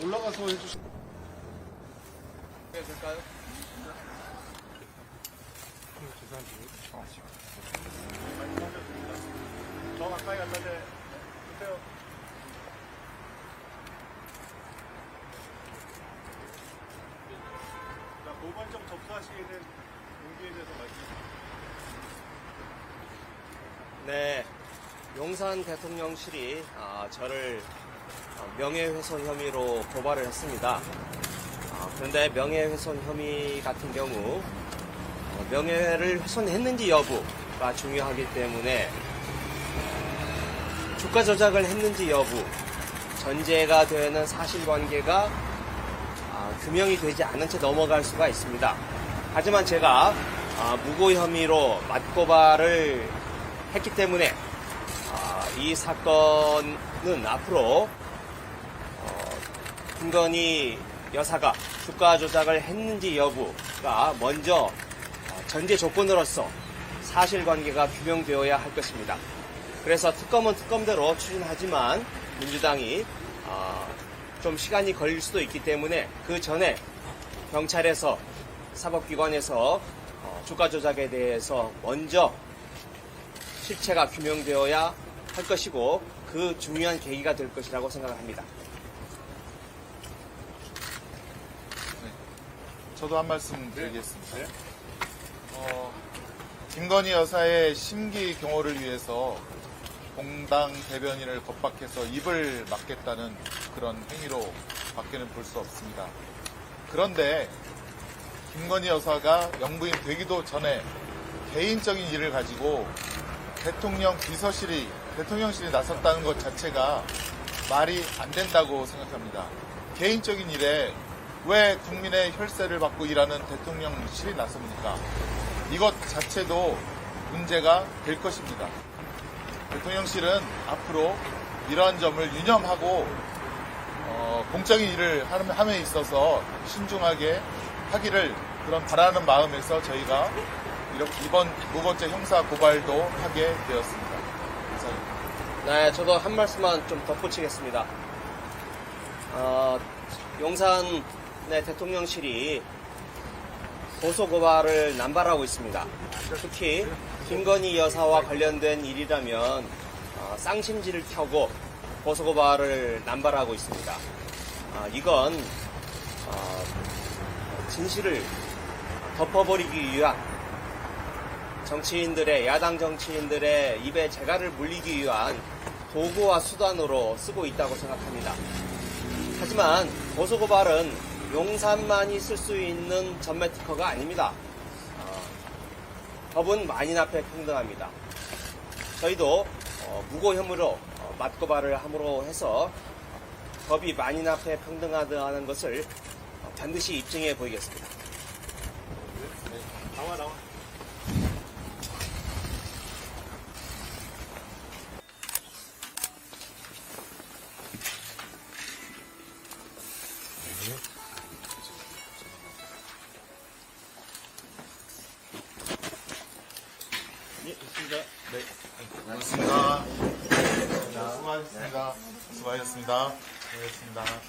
올라가서 해주시. 될까요? 더 가까이 갔는데 보세요. 자, 모발점 접수하시게 된 용기에 대해서 말씀해 주세요. 네, 용산 대통령실이 저를 명예훼손 혐의로 고발을 했습니다. 그런데 명예훼손 혐의 같은 경우 명예를 훼손했는지 여부가 중요하기 때문에 주가 조작을 했는지 여부, 전제가 되는 사실관계가 규명이 되지 않은 채 넘어갈 수가 있습니다. 하지만 제가 무고 혐의로 맞고발을 했기 때문에 이 사건은 앞으로 김건희 여사가 주가 조작을 했는지 여부가 먼저 전제 조건으로서 사실관계가 규명되어야 할 것입니다. 그래서 특검은 특검대로 추진하지만 민주당이 좀 시간이 걸릴 수도 있기 때문에 그 전에 경찰에서 사법기관에서 주가 조작에 대해서 먼저 실체가 규명되어야 할 것이고 그 중요한 계기가 될 것이라고 생각합니다. 저도 한 말씀 드리겠습니다. 김건희 여사의 심기 경호를 위해서 공당 대변인을 겁박해서 입을 막겠다는 그런 행위로 밖에는 볼 수 없습니다. 그런데 김건희 여사가 영부인 되기도 전에 개인적인 일을 가지고 대통령실이 나섰다는 것 자체가 말이 안 된다고 생각합니다. 개인적인 일에 왜 국민의 혈세를 받고 일하는 대통령실이 나섭니까? 이것 자체도 문제가 될 것입니다. 대통령실은 앞으로 이러한 점을 유념하고 공적인 일을 함에 있어서 신중하게 하기를 그런 바라는 마음에서 저희가 이번 무고죄 형사 고발도 하게 되었습니다. 감사합니다. 네, 저도 한 말씀만 좀 덧붙이겠습니다. 용산 대통령실이 고소고발을 남발하고 있습니다. 특히 김건희 여사와 관련된 일이라면 쌍심지를 켜고 고소고발을 남발하고 있습니다. 이건 진실을 덮어버리기 위한 야당 정치인들의 입에 재갈을 물리기 위한 도구와 수단으로 쓰고 있다고 생각합니다. 하지만 고소고발은 용산만이 쓸 수 있는 전매 특허가 아닙니다. 법은 만인 앞에 평등합니다. 저희도 무고 혐의로 맞고발을 함으로 해서 법이 만인 앞에 평등하다는 것을 반드시 입증해 보이겠습니다. 나와. 예, 있습니다. 네, 고맙습니다. 수고하셨습니다. 수고하셨습니다. 수고하셨습니다.